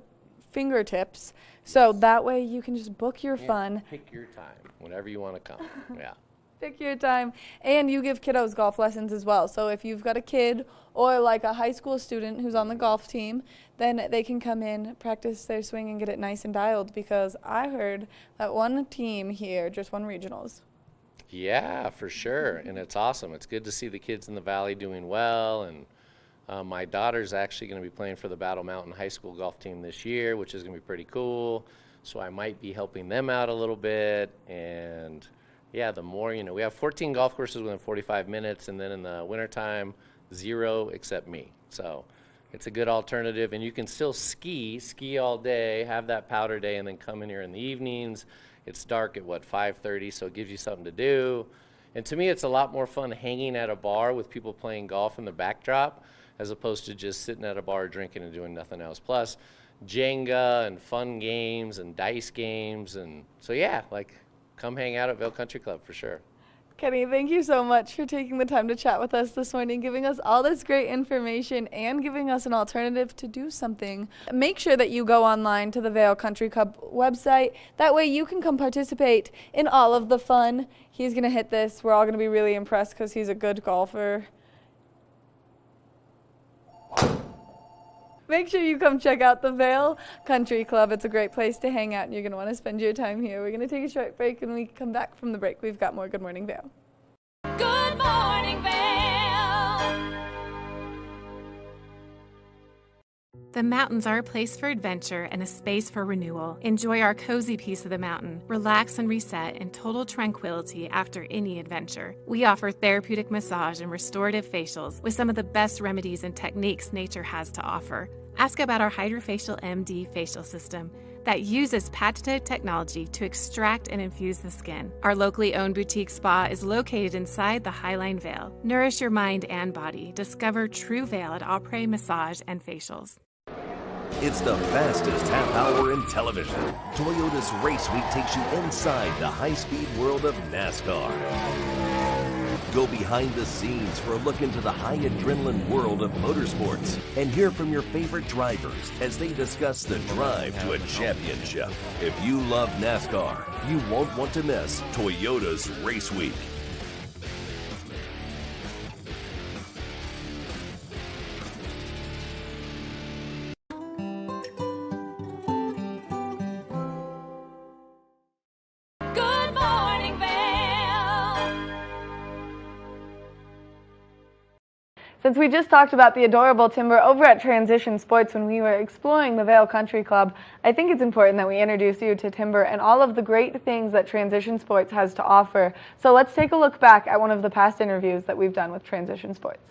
fingertips. So that way you can just book your fun. Pick your time, whenever you want to come. Yeah. Pick your time. And you give kiddos golf lessons as well. So if you've got a kid or like a high school student who's on the golf team, then they can come in, practice their swing, and get it nice and dialed, because I heard that one team here just won regionals. Yeah, for sure. And it's awesome. It's good to see the kids in the valley doing well. And my daughter's actually going to be playing for the Battle Mountain High School golf team this year, which is going to be pretty cool. So I might be helping them out a little bit. And yeah, the more, we have 14 golf courses within 45 minutes, and then in the wintertime, 0 except me. So it's a good alternative, and you can still ski all day, have that powder day, and then come in here in the evenings. It's dark at, 5:30, so it gives you something to do. And to me, it's a lot more fun hanging at a bar with people playing golf in the backdrop as opposed to just sitting at a bar drinking and doing nothing else. Plus, Jenga and fun games and dice games. And so, yeah, come hang out at Vail Country Club for sure. Kenny, thank you so much for taking the time to chat with us this morning, giving us all this great information and giving us an alternative to do something. Make sure that you go online to the Vail Country Club website. That way you can come participate in all of the fun. He's going to hit this. We're all going to be really impressed because he's a good golfer. Make sure you come check out the Vail Country Club. It's a great place to hang out, and you're going to want to spend your time here. We're going to take a short break, and when we come back from the break, we've got more Good Morning Vail. Good morning, Vail. The mountains are a place for adventure and a space for renewal. Enjoy our cozy piece of the mountain. Relax and reset in total tranquility after any adventure. We offer therapeutic massage and restorative facials with some of the best remedies and techniques nature has to offer. Ask about our Hydrofacial MD facial system that uses patented technology to extract and infuse the skin. Our locally owned boutique spa is located inside the Highline Vail. Nourish your mind and body. Discover True Vail at Après Massage and Facials. It's the fastest half hour in television. Toyota's Race Week takes you inside the high-speed world of NASCAR. Go behind the scenes for a look into the high adrenaline world of motorsports and hear from your favorite drivers as they discuss the drive to a championship. If you love NASCAR, you won't want to miss Toyota's Race Week. Good morning, Vail. Since we just talked about the adorable Timber over at Transition Sports when we were exploring the Vail Country Club, I think it's important that we introduce you to Timber and all of the great things that Transition Sports has to offer. So let's take a look back at one of the past interviews that we've done with Transition Sports.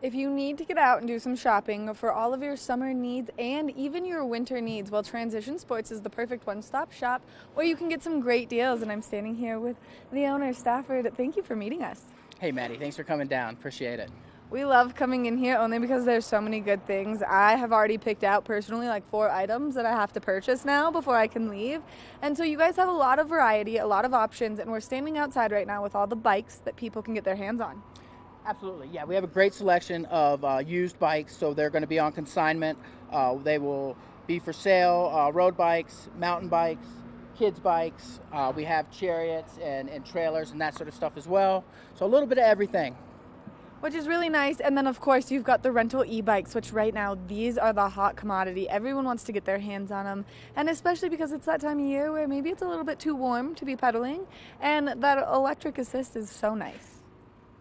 If you need to get out and do some shopping for all of your summer needs and even your winter needs, well, Transition Sports is the perfect one-stop shop where you can get some great deals. And I'm standing here with the owner, Stafford. Thank you for meeting us. Hey, Maddie, thanks for coming down. Appreciate it. We love coming in here only because there's so many good things. I have already picked out personally like 4 items that I have to purchase now before I can leave. And so you guys have a lot of variety, a lot of options, and we're standing outside right now with all the bikes that people can get their hands on. Absolutely, yeah. We have a great selection of used bikes, so they're going to be on consignment. They will be for sale, road bikes, mountain bikes, kids bikes. We have chariots and trailers and that sort of stuff as well. So a little bit of everything. Which is really nice. And then, of course, you've got the rental e-bikes, which right now, these are the hot commodity. Everyone wants to get their hands on them. And especially because it's that time of year where maybe it's a little bit too warm to be pedaling. And that electric assist is so nice.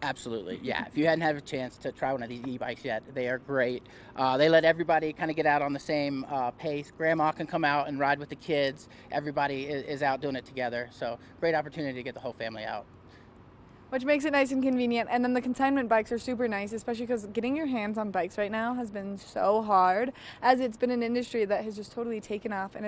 Absolutely, yeah. If you hadn't had a chance to try one of these e-bikes yet, they are great. They let everybody kind of get out on the same pace. Grandma can come out and ride with the kids. Everybody is out doing it together. So great opportunity to get the whole family out. Which makes it nice and convenient. And then the consignment bikes are super nice, especially because getting your hands on bikes right now has been so hard, as it's been an industry that has just totally taken off and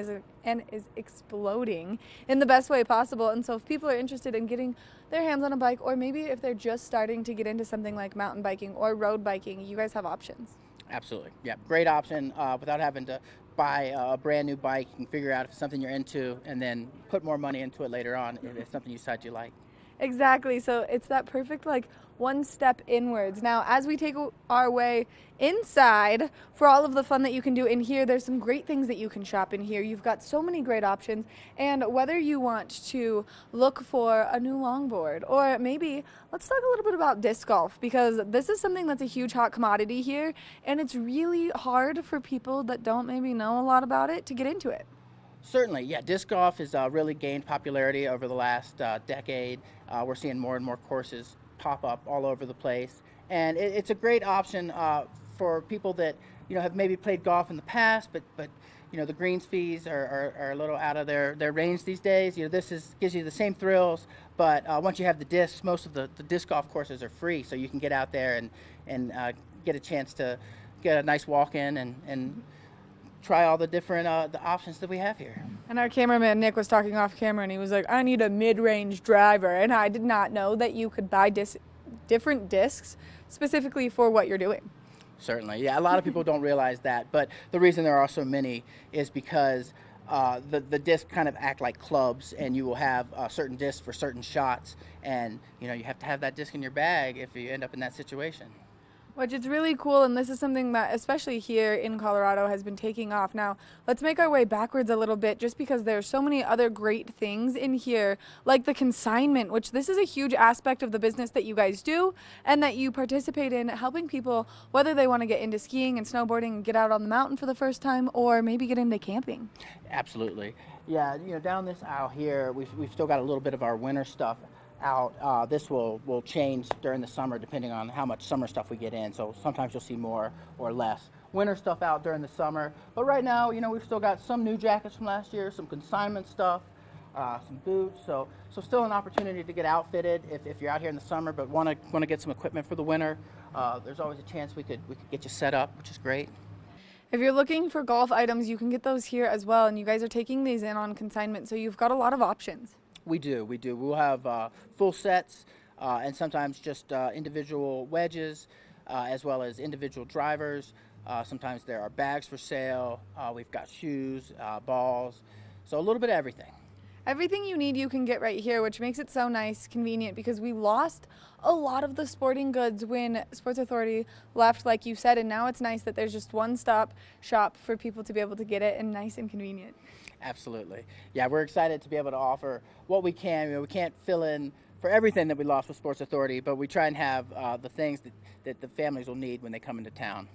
is exploding in the best way possible. And so if people are interested in getting their hands on a bike, or maybe if they're just starting to get into something like mountain biking or road biking, you guys have options. Absolutely, yeah. Great option without having to buy a brand new bike. You can figure out if it's something you're into and then put more money into it later on if it's something you decide you like. Exactly. So it's that perfect like one step inwards. Now, as we take our way inside for all of the fun that you can do in here, there's some great things that you can shop in here. You've got so many great options. And whether you want to look for a new longboard, or maybe let's talk a little bit about disc golf, because this is something that's a huge hot commodity here. And it's really hard for people that don't maybe know a lot about it to get into it. Certainly, yeah. Disc golf has really gained popularity over the last decade. We're seeing more and more courses pop up all over the place, and it's a great option for people that have maybe played golf in the past, but the greens fees are a little out of their range these days. This gives you the same thrills, but once you have the discs, most of the disc golf courses are free, so you can get out there and get a chance to get a nice walk in and try all the different the options that we have here. And our cameraman Nick was talking off camera, and he was like, I need a mid-range driver, and I did not know that you could buy different discs specifically for what you're doing. Certainly, yeah. A lot of people don't realize that, but the reason there are so many is because the discs kind of act like clubs, and you will have certain discs for certain shots, and you have to have that disc in your bag if you end up in that situation. Which is really cool, and this is something that, especially here in Colorado, has been taking off. Now, let's make our way backwards a little bit, just because there's so many other great things in here, like the consignment, which this is a huge aspect of the business that you guys do, and that you participate in, helping people, whether they want to get into skiing and snowboarding and get out on the mountain for the first time, or maybe get into camping. Absolutely. Yeah, down this aisle here, we've still got a little bit of our winter stuff out. This will change during the summer depending on how much summer stuff we get in. So sometimes you'll see more or less winter stuff out during the summer. But right now, we've still got some new jackets from last year, some consignment stuff, some boots. So still an opportunity to get outfitted if you're out here in the summer but want to get some equipment for the winter. There's always a chance we could get you set up, which is great. If you're looking for golf items, you can get those here as well, and you guys are taking these in on consignment, so you've got a lot of options. We do. We'll have full sets and sometimes just individual wedges as well as individual drivers. Sometimes there are bags for sale. We've got shoes, balls, so a little bit of everything. Everything you need you can get right here, which makes it so nice, convenient, because we lost a lot of the sporting goods when Sports Authority left, like you said, and now it's nice that there's just one-stop shop for people to be able to get it, and nice and convenient. Absolutely. Yeah, we're excited to be able to offer what we can. We can't fill in for everything that we lost with Sports Authority, but we try and have the things that the families will need when they come into town.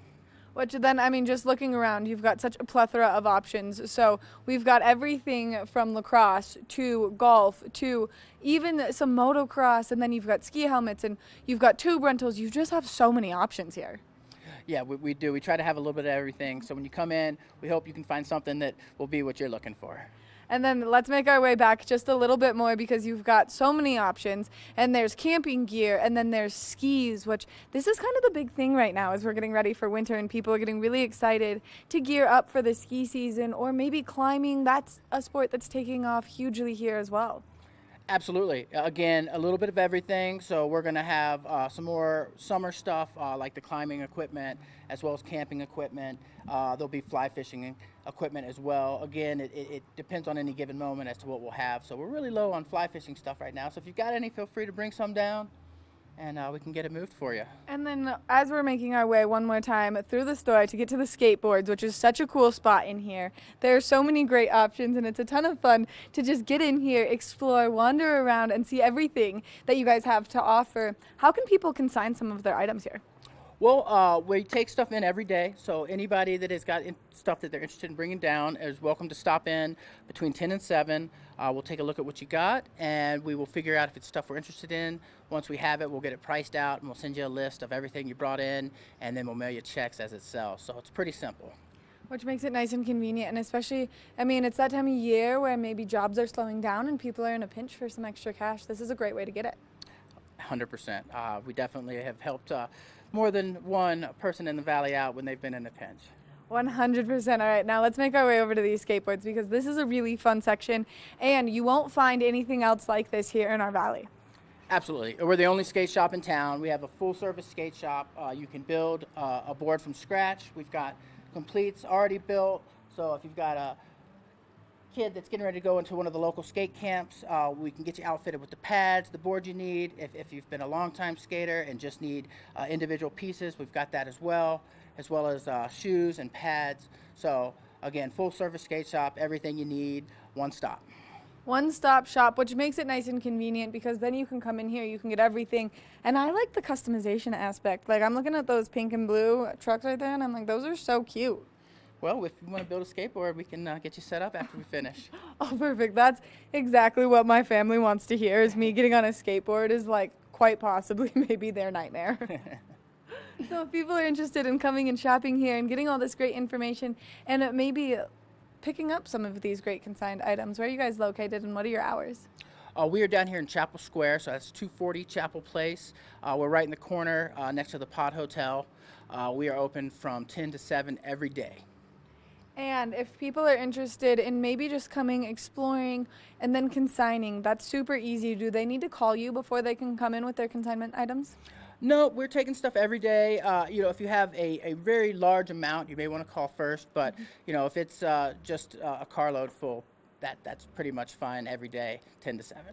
Which then, just looking around, you've got such a plethora of options. So we've got everything from lacrosse to golf to even some motocross, and then you've got ski helmets and you've got tube rentals. You just have so many options here. Yeah, we do. We try to have a little bit of everything. So when you come in, we hope you can find something that will be what you're looking for. And then let's make our way back just a little bit more, because you've got so many options, and there's camping gear, and then there's skis, which this is kind of the big thing right now as we're getting ready for winter and people are getting really excited to gear up for the ski season, or maybe climbing. That's a sport that's taking off hugely here as well. Absolutely. Again, a little bit of everything. So we're going to have some more summer stuff like the climbing equipment as well as camping equipment. There'll be fly fishing equipment as well. Again, it depends on any given moment as to what we'll have. So we're really low on fly fishing stuff right now. So if you've got any, feel free to bring some down, and we can get it moved for you. And then as we're making our way one more time through the store to get to the skateboards, which is such a cool spot in here, there are so many great options, and it's a ton of fun to just get in here, explore, wander around, and see everything that you guys have to offer. How can people consign some of their items here? Well, we take stuff in every day, so anybody that has got stuff that they're interested in bringing down is welcome to stop in between 10 and 7. We'll take a look at what you got, and we will figure out if it's stuff we're interested in. Once we have it, we'll get it priced out, and we'll send you a list of everything you brought in, and then we'll mail you checks as it sells. So it's pretty simple. Which makes it nice and convenient, and especially, it's that time of year where maybe jobs are slowing down and people are in a pinch for some extra cash. This is a great way to get it. 100%. We definitely have helped more than one person in the valley out when they've been in a pinch. 100%. All right, now let's make our way over to these skateboards, because this is a really fun section, and you won't find anything else like this here in our valley. Absolutely. We're the only skate shop in town. We have a full-service skate shop. You can build a board from scratch. We've got completes already built, so if you've got a kid that's getting ready to go into one of the local skate camps, we can get you outfitted with the pads, the board you need. If you've been a long-time skater and just need individual pieces, we've got that as well as shoes and pads. So again, full-service skate shop, everything you need, one stop. One-stop shop, which makes it nice and convenient, because then you can come in here, you can get everything. And I like the customization aspect. Like, I'm looking at those pink and blue trucks right there, and I'm like, those are so cute. Well, if you want to build a skateboard, we can get you set up after we finish. Oh, perfect. That's exactly what my family wants to hear, is me getting on a skateboard is like quite possibly maybe their nightmare. So if people are interested in coming and shopping here and getting all this great information and maybe picking up some of these great consigned items, where are you guys located and what are your hours? We are down here in Chapel Square, so that's 240 Chapel Place. We're right in the corner next to the Pod Hotel. We are open from 10 to 7 every day. And if people are interested in maybe just coming, exploring, and then consigning, that's super easy. Do they need to call you before they can come in with their consignment items? No, we're taking stuff every day. If you have a very large amount, you may want to call first. But, if it's just a carload full, that's pretty much fine every day, 10 to 7.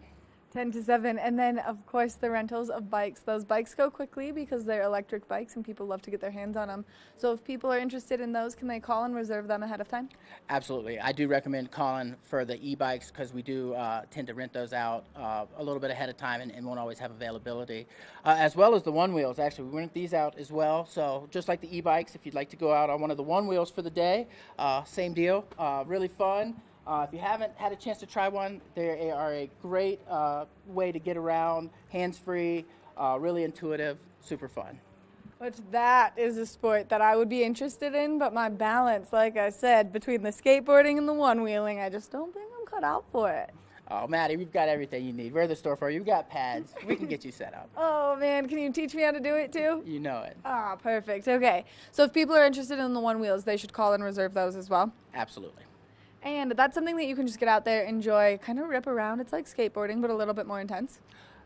10 to 7. And then, of course, the rentals of bikes. Those bikes go quickly because they're electric bikes and people love to get their hands on them. So if people are interested in those, can they call and reserve them ahead of time? Absolutely. I do recommend calling for the e-bikes because we do tend to rent those out a little bit ahead of time and won't always have availability. As well as the one-wheels. Actually, we rent these out as well. So just like the e-bikes, if you'd like to go out on one of the one-wheels for the day, same deal. Really fun. If you haven't had a chance to try one, they are a great way to get around, hands-free, really intuitive, super fun. Which that is a sport that I would be interested in, but my balance, like I said, between the skateboarding and the one-wheeling, I just don't think I'm cut out for it. Oh, Maddie, we've got everything you need. We're at the store for you. We've got pads. We can get you set up. Oh, man, can you teach me how to do it, too? You know it. Ah, perfect. Okay, so if people are interested in the one-wheels, they should call and reserve those as well? Absolutely. And that's something that you can just get out there, enjoy, kind of rip around. It's like skateboarding, but a little bit more intense.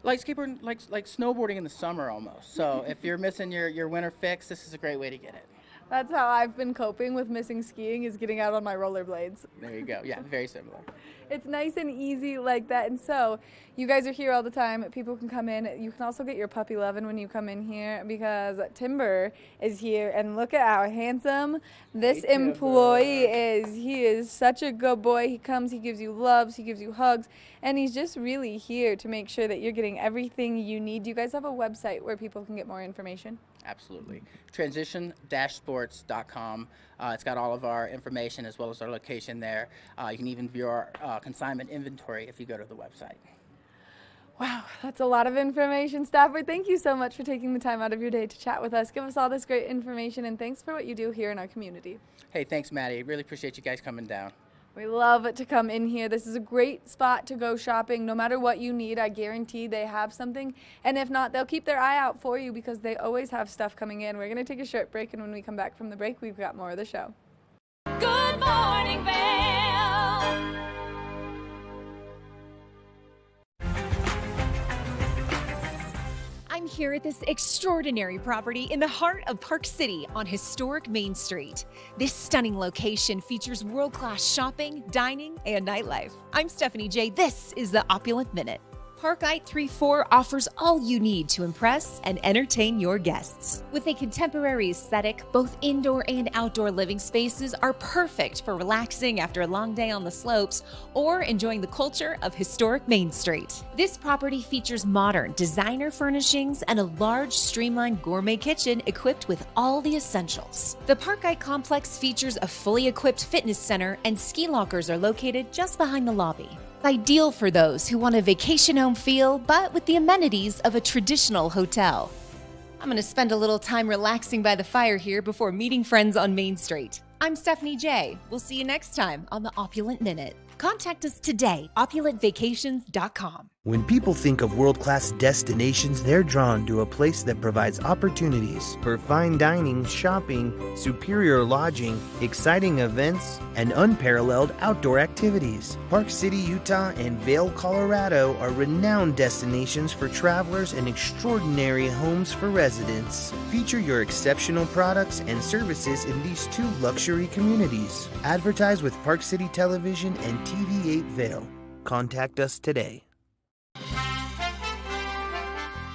Like skateboarding, like snowboarding in the summer almost. So if you're missing your winter fix, this is a great way to get it. That's how I've been coping with missing skiing, is getting out on my rollerblades. There you go. Yeah, very similar. It's nice and easy like that. And so you guys are here all the time. People can come in. You can also get your puppy loving when you come in here because Timber is here. And look at how handsome this employee is. He is such a good boy. He comes, he gives you loves, he gives you hugs, and he's just really here to make sure that you're getting everything you need. Do you guys have a website where people can get more information? Absolutely. Transition-sports.com. It's got all of our information as well as our location there. You can even view our consignment inventory if you go to the website. Wow, that's a lot of information, Stafford. Thank you so much for taking the time out of your day to chat with us. Give us all this great information, and thanks for what you do here in our community. Hey, thanks, Maddie. Really appreciate you guys coming down. We love to come in here. This is a great spot to go shopping. No matter what you need, I guarantee they have something. And if not, they'll keep their eye out for you because they always have stuff coming in. We're going to take a short break, and when we come back from the break, we've got more of the show. Good morning, Vail. I'm here at this extraordinary property in the heart of Park City on historic Main Street. This stunning location features world-class shopping, dining, and nightlife. I'm Stephanie J. This is the Opulent Minute. Parkite 3-4 offers all you need to impress and entertain your guests. With a contemporary aesthetic, both indoor and outdoor living spaces are perfect for relaxing after a long day on the slopes or enjoying the culture of historic Main Street. This property features modern designer furnishings and a large, streamlined gourmet kitchen equipped with all the essentials. The Parkite complex features a fully equipped fitness center, and ski lockers are located just behind the lobby. Ideal for those who want a vacation home feel, but with the amenities of a traditional hotel. I'm going to spend a little time relaxing by the fire here before meeting friends on Main Street. I'm Stephanie J. We'll see you next time on the Opulent Minute. Contact us today, opulentvacations.com. When people think of world-class destinations, they're drawn to a place that provides opportunities for fine dining, shopping, superior lodging, exciting events, and unparalleled outdoor activities. Park City, Utah, and Vail, Colorado are renowned destinations for travelers and extraordinary homes for residents. Feature your exceptional products and services in these two luxury communities. Advertise with Park City Television and TV8 Vail. Contact us today.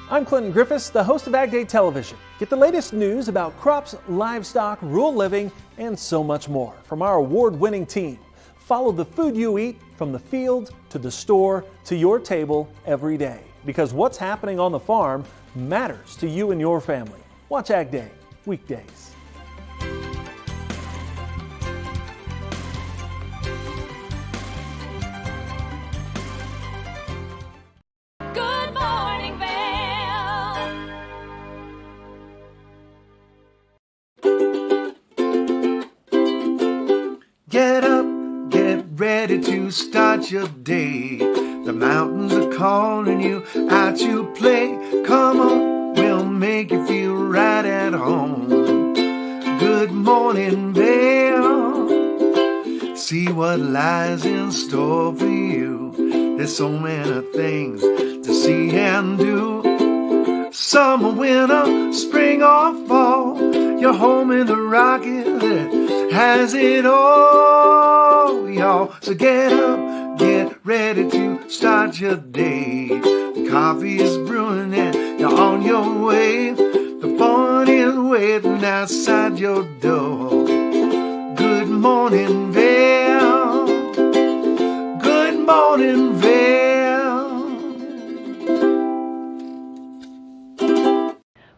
I'm Clinton Griffiths, the host of Ag Day Television. Get the latest news about crops, livestock, rural living, and so much more from our award-winning team. Follow the food you eat from the field to the store to your table every day, because what's happening on the farm matters to you and your family. Watch Ag Day weekdays. Get up, get ready to start your day. The mountains are calling you out to play. Come on, we'll make you feel right at home. Good morning, Vail. See what lies in store for you. There's so many things to see and do. Summer, winter, spring or fall, you're home in the rocket that has it all, y'all. So get up, get ready to start your day. The coffee is brewing and you're on your way. The fun is waiting outside your door. Good morning, Vail. Good morning, Vail.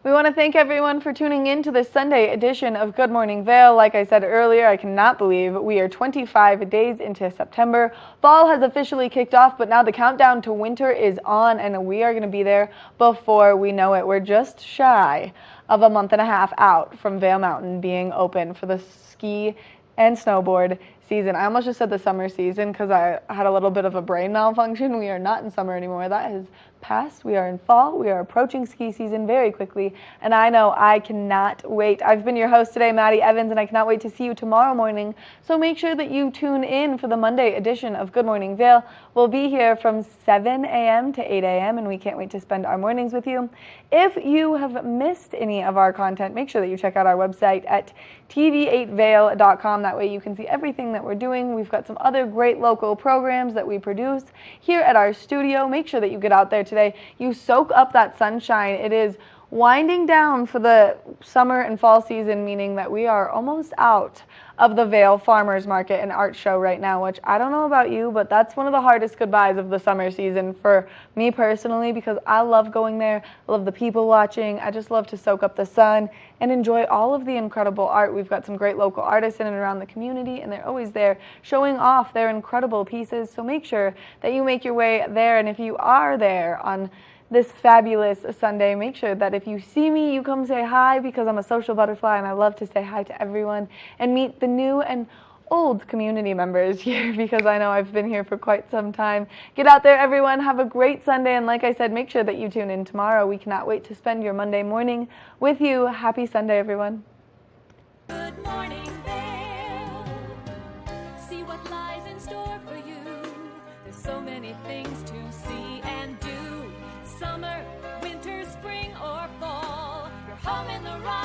We want to thank everyone for tuning in to this Sunday edition of Good Morning Vail. Like I said earlier, I cannot believe we are 25 days into September. Fall has officially kicked off, but now the countdown to winter is on, and we are going to be there before we know it. We're just shy of a month and a half out from Vail Mountain being open for the ski and snowboard season. I almost just said the summer season because I had a little bit of a brain malfunction. We are not in summer anymore. That has passed. We are in fall. We are approaching ski season very quickly, and I know I cannot wait. I've been your host today, Maddie Evans, and I cannot wait to see you tomorrow morning. So make sure that you tune in for the Monday edition of Good Morning Vail. We'll be here from 7 a.m. to 8 a.m., and we can't wait to spend our mornings with you. If you have missed any of our content, make sure that you check out our website at tv8vail.com. That way you can see everything that we're doing. We've got some other great local programs that we produce here at our studio. Make sure that you get out there today. You soak up that sunshine. It is winding down for the summer and fall season, meaning that we are almost out of the Vail Farmers Market and Art Show right now, which I don't know about you, but that's one of the hardest goodbyes of the summer season for me personally, because I love going there. I love the people watching. I just love to soak up the sun and enjoy all of the incredible art. We've got some great local artists in and around the community, and they're always there showing off their incredible pieces. So make sure that you make your way there, and if you are there on this fabulous Sunday, make sure that if you see me, you come say hi, because I'm a social butterfly and I love to say hi to everyone and meet the new and old community members here, because I know I've been here for quite some time. Get out there, everyone. Have a great Sunday, and like I said, make sure that you tune in tomorrow. We cannot wait to spend your Monday morning with you. Happy Sunday, everyone. Good morning, Vail. See what lies in store for you. There's so many things to see and do. Summer, winter, spring, or fall. You're home in the rock.